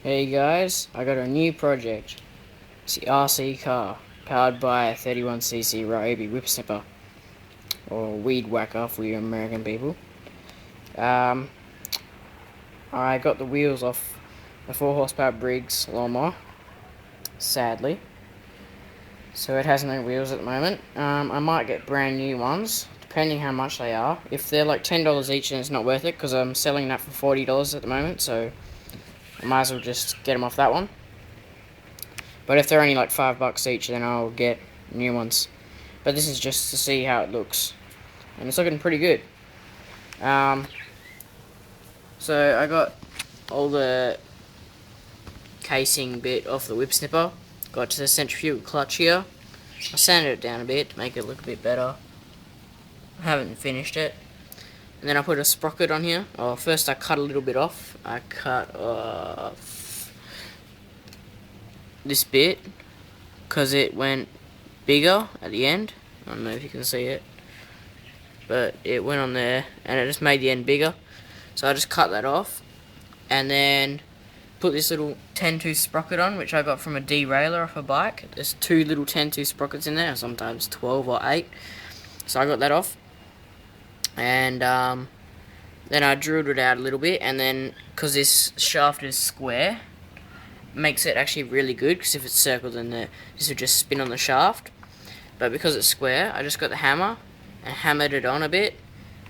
Hey guys, I got a new project. It's the RC car, powered by a 31cc Ryobi whip snipper, or weed whacker for you American people. I got the wheels off a 4 horsepower Briggs lawnmower, sadly. So it has no wheels at the moment. I might get brand new ones, depending how much they are. If they're like $10 each, then it's not worth it, because I'm selling that for $40 at the moment, so I might as well just get them off that one. But if they're only like $5 each, then I'll get new ones. But this is just to see how it looks, and it's looking pretty good. So I got all the casing bit off the whip snipper. Got to the centrifugal clutch here. I sanded it down a bit to make it look a bit better. I haven't finished it. And then I put a sprocket on here. Oh, first I cut a little bit off. I cut off this bit because it went bigger at the end. I don't know if you can see it, but it went on there and it just made the end bigger. So I just cut that off and then put this little 10-tooth sprocket on, which I got from a derailleur off a bike. There's 2 little 10-tooth sprockets in there, sometimes 12 or 8. So I got that off, and then I drilled it out a little bit, and then because this shaft is square, makes it actually really good, because if it's circled, then this would just spin on the shaft. But because it's square, I just got the hammer and hammered it on a bit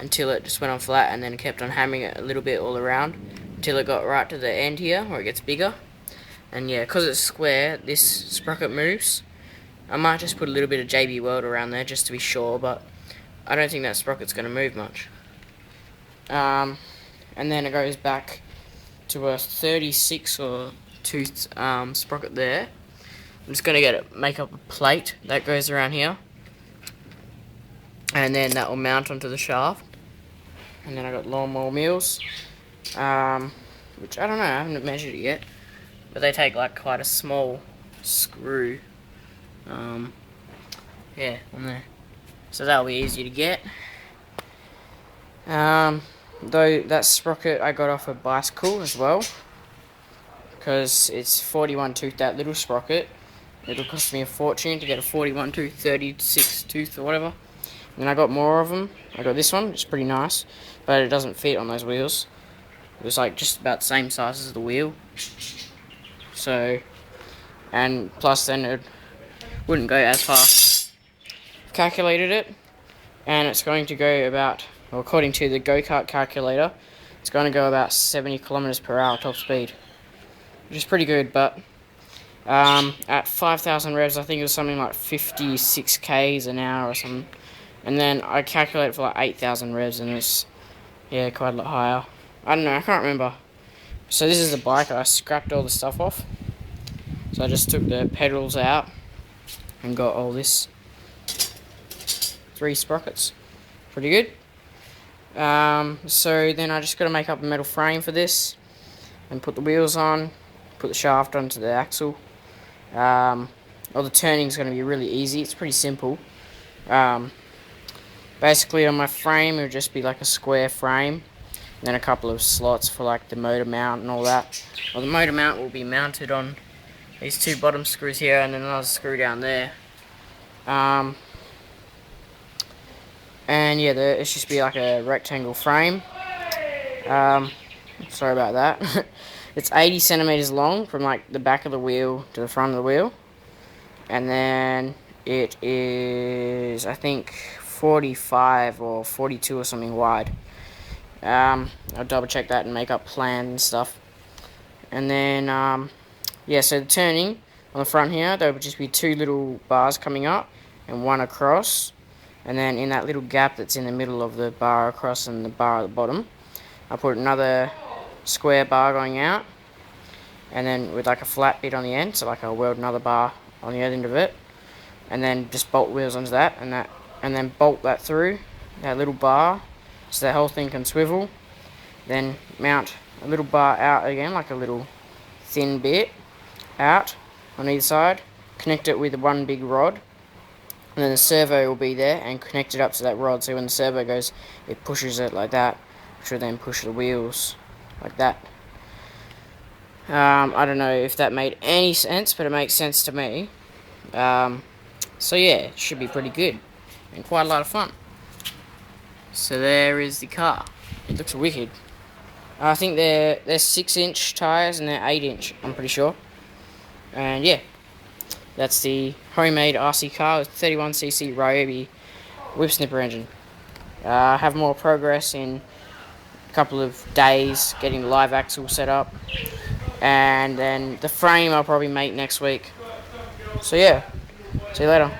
until it just went on flat, and then kept on hammering it a little bit all around until it got right to the end here where it gets bigger. And yeah, because it's square, this sprocket moves. I might just put a little bit of JB Weld around there just to be sure, but I don't think that sprocket's going to move much. And then it goes back to a 36 or tooth sprocket there. I'm just going to make up a plate that goes around here, and then that will mount onto the shaft. And then I got lawnmower wheels, which I don't know, I haven't measured it yet, but they take like quite a small screw, yeah, on there, so that'll be easy to get. Though that sprocket I got off a bicycle as well, because it's 41 tooth, that little sprocket. It'll cost me a fortune to get a 41 tooth, 36 tooth or whatever. And then I got more of them. I got this one, it's pretty nice, but it doesn't fit on those wheels. It was like just about the same size as the wheel. So, and plus then it wouldn't go as fast. I've calculated it, and it's going to go about, well, according to the go-kart calculator, it's going to go about 70 kilometers per hour top speed, which is pretty good. But at 5,000 revs, I think it was something like 56 k's an hour or something. And then I calculated for like 8,000 revs, and it's, yeah, quite a lot higher. I don't know, I can't remember. So this is the bike. I scrapped all the stuff off. So I just took the pedals out and got all this. 3 sprockets. Pretty good. So then I just got to make up a metal frame for this and put the wheels on, put the shaft onto the axle. All the turning is going to be really easy. It's pretty simple. Basically on my frame it would just be like a square frame, and then a couple of slots for like the motor mount and all that. Well, the motor mount will be mounted on these 2 bottom screws here, and then another screw down there. And yeah, it's just be like a rectangle frame. Sorry about that. It's 80 centimeters long from like the back of the wheel to the front of the wheel, and then it is, I think, 45 or 42 or something wide. I'll double check that and make up plans and stuff. And then yeah, so the turning on the front here, there would just be 2 little bars coming up and 1 across, and then in that little gap that's in the middle of the bar across and the bar at the bottom, I put another square bar going out, and then with like a flat bit on the end, so like I'll weld another bar on the other end of it, and then just bolt wheels onto that, and then bolt that through that little bar so the whole thing can swivel. Then mount a little bar out again, like a little thin bit out on either side, connect it with 1 big rod, and then the servo will be there and connect it up to that rod, so when the servo goes, it pushes it like that, which will then push the wheels like that. I don't know if that made any sense, but it makes sense to me. So yeah, it should be pretty good and quite a lot of fun. So there is the car. It looks wicked. I think they're 6-inch tyres and they're 8-inch, I'm pretty sure. And yeah, that's the homemade RC car with 31cc Ryobi whip snipper engine. Have more progress in a couple of days getting the live axle set up, and then the frame I'll probably make next week. So yeah, see you later.